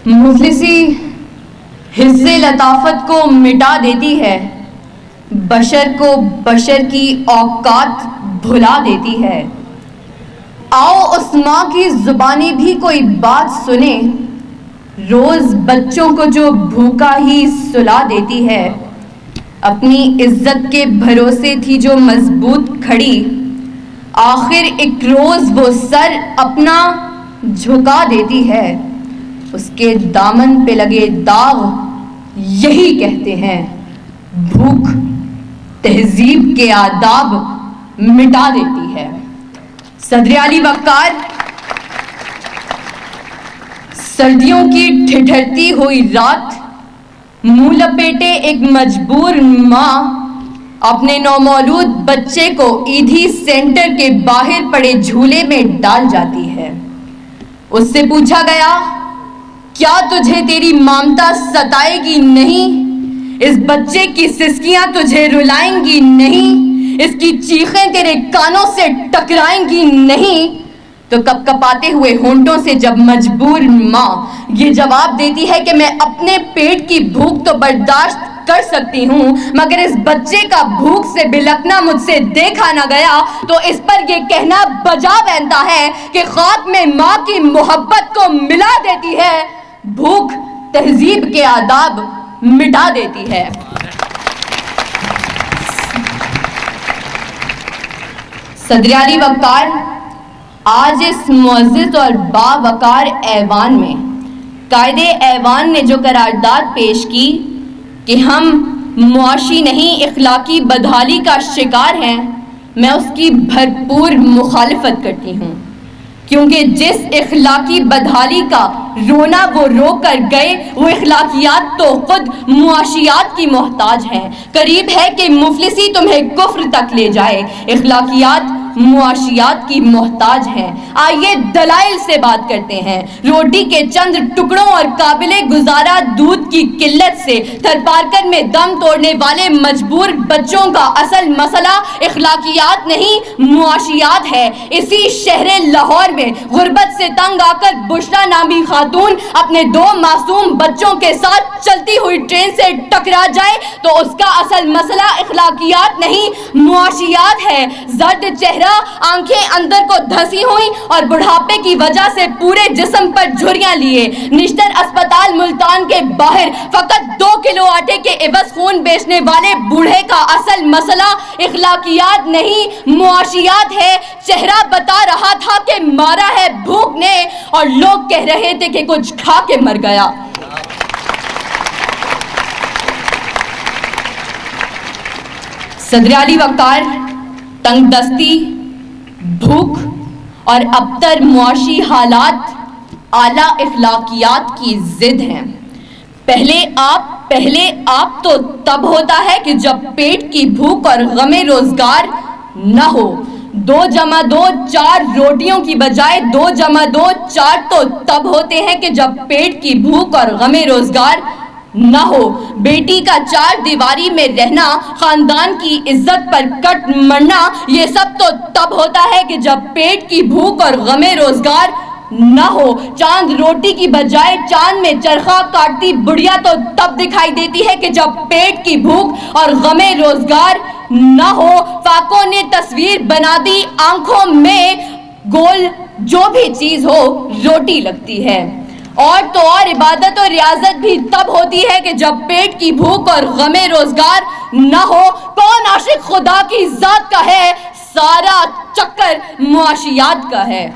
مفلسی حصے لطافت کو مٹا دیتی ہے، بشر کو بشر کی اوقات بھلا دیتی ہے۔ آؤ اس ماں کی زبانی بھی کوئی بات سنے، روز بچوں کو جو بھوکا ہی سلا دیتی ہے۔ اپنی عزت کے بھروسے تھی جو مضبوط کھڑی، آخر ایک روز وہ سر اپنا جھکا دیتی ہے۔ اس کے دامن پہ لگے داغ یہی کہتے ہیں، بھوک تہذیب کے آداب مٹا دیتی ہے۔ صدر علی وقار سردیوں کی ٹھٹھرتی ہوئی رات، منہ لپیٹے ایک مجبور ماں اپنے نومولود بچے کو ایدھی سینٹر کے باہر پڑے جھولے میں ڈال جاتی ہے۔ اس سے پوچھا گیا، کیا تجھے تیری ممتا ستائے گی نہیں؟ اس بچے کی سسکیاں تجھے رلائیں گی نہیں؟ اس کی چیخیں تیرے کانوں سے ٹکرائیں گی نہیں؟ تو کپ کپاتے ہوئے ہونٹوں سے جب مجبور ماں یہ جواب دیتی ہے کہ میں اپنے پیٹ کی بھوک تو برداشت کر سکتی ہوں، مگر اس بچے کا بھوک سے بلکنا مجھ سے دیکھا نہ گیا، تو اس پر یہ کہنا بجا بنتا ہے کہ خاک میں ماں کی محبت کو ملا دیتی ہے، بھوک تہذیب کے آداب مٹا دیتی ہے۔ صدر علی وقار آج اس معزز اور باوقار ایوان میں قائد ایوان نے جو قرارداد پیش کی کہ ہم معاشی نہیں اخلاقی بدحالی کا شکار ہیں، میں اس کی بھرپور مخالفت کرتی ہوں، کیونکہ جس اخلاقی بدحالی کا رونا وہ رو کر گئے، وہ اخلاقیات تو خود معاشیات کی محتاج ہیں۔ قریب ہے کہ مفلسی تمہیں کفر تک لے جائے، اخلاقیات معاشیات کی محتاج ہیں۔ آئیے دلائل سے بات کرتے ہیں۔ روٹی کے چند ٹکڑوں اور قابل گزارا دودھ کی قلت سے تھر پارکر میں دم توڑنے والے مجبور بچوں کا اصل مسئلہ اخلاقیات نہیں معاشیات ہے۔ اسی شہر لاہور میں غربت سے تنگ آ کر بشرا نامی خاتون اپنے 2 معصوم بچوں کے ساتھ چلتی ہوئی ٹرین سے ٹکرا جائے تو اس کا اصل مسئلہ اخلاقیات نہیں معاشیات ہے۔ زرد چہرہ، آنکھیں اندر کو دھسی ہوئی اور بڑھاپے کی وجہ سے پورے جسم پر جھریاں لیے، نشتر اسپتال ملتان کے باہر فقط 2 کلو آٹے کے عوض خون بیچنے والے بوڑھے کا اصل مسئلہ اخلاقیات نہیں معاشیات ہے۔ چہرہ بتا رہا تھا کہ مارا ہے بھوک نے، اور لوگ کہہ رہے تھے کہ کچھ کھا کے مر گیا۔ صدر علی وقار تنگ دستی، بھوک اور ابتر معاشی حالات اعلیٰ اخلاقیات کی ضد ہیں۔ پہلے آپ تو تب ہوتا ہے کہ جب پیٹ کی بھوک اور غم روزگار نہ ہو۔ 2 جمع 2 4 روٹیوں کی بجائے 2 جمع 2 4 تو تب ہوتے ہیں کہ جب پیٹ کی بھوک اور غم روزگار نہ ہو۔ بیٹی کا 4 دیواری میں رہنا، خاندان کی عزت پر کٹ مرنا، یہ سب تو تب ہوتا ہے کہ جب پیٹ کی بھوک اور غم روزگار نہ ہو۔ چاند روٹی کی بجائے چاند میں چرخہ کاٹتی بڑھیا تو تب دکھائی دیتی ہے کہ جب پیٹ کی بھوک اور غم روزگار نہ ہو۔ فاقوں نے تصویر بنا دی آنکھوں میں، گول جو بھی چیز ہو روٹی لگتی ہے۔ اور تو اور عبادت اور ریاضت بھی تب ہوتی ہے کہ جب پیٹ کی بھوک اور غم روزگار نہ ہو۔ کون عاشق خدا کی ذات کا ہے، سارا چکر معاشیات کا ہے۔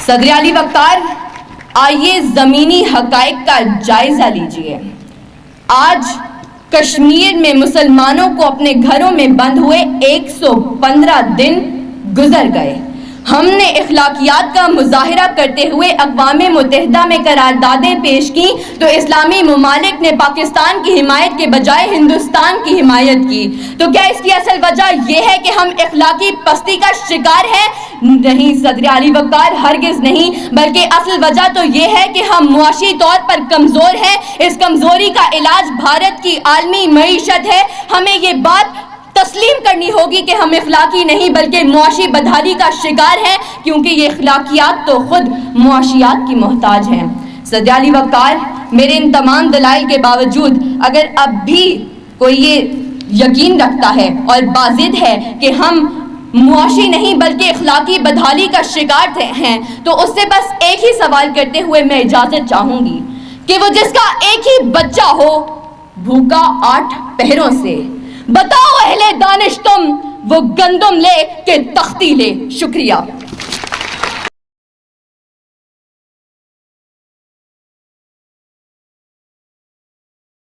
صدر علی وقار آئیے زمینی حقائق کا جائزہ لیجئے۔ آج کشمیر میں مسلمانوں کو اپنے گھروں میں بند ہوئے 115 دن گزر گئے۔ ہم نے اخلاقیات کا مظاہرہ کرتے ہوئے اقوام متحدہ میں قراردادیں پیش کی تو اسلامی ممالک نے پاکستان کی حمایت کے بجائے ہندوستان کی حمایت کی۔ تو کیا اس کی اصل وجہ یہ ہے کہ ہم اخلاقی پستی کا شکار ہیں؟ نہیں صدر علی وقار، ہرگز نہیں، بلکہ اصل وجہ تو یہ ہے کہ ہم معاشی طور پر کمزور ہیں۔ اس کمزوری کا علاج بھارت کی عالمی معیشت ہے۔ ہمیں یہ بات تسلیم کرنی ہوگی کہ ہم اخلاقی نہیں بلکہ معاشی بدحالی کا شکار ہیں، کیونکہ یہ اخلاقیات تو خود معاشیات کی محتاج ہیں۔ صدر علی وقار، میرے ان تمام دلائل کے باوجود اگر اب بھی کوئی یہ یقین رکھتا ہے اور باضد ہے کہ ہم معاشی نہیں بلکہ اخلاقی بدحالی کا شکار ہیں، تو اس سے بس ایک ہی سوال کرتے ہوئے میں اجازت چاہوں گی کہ وہ جس کا ایک ہی بچہ ہو بھوکا 8 پہروں سے، بتاؤ اہل دانش تم وہ گندم لے کہ تختی لے۔ شکریہ۔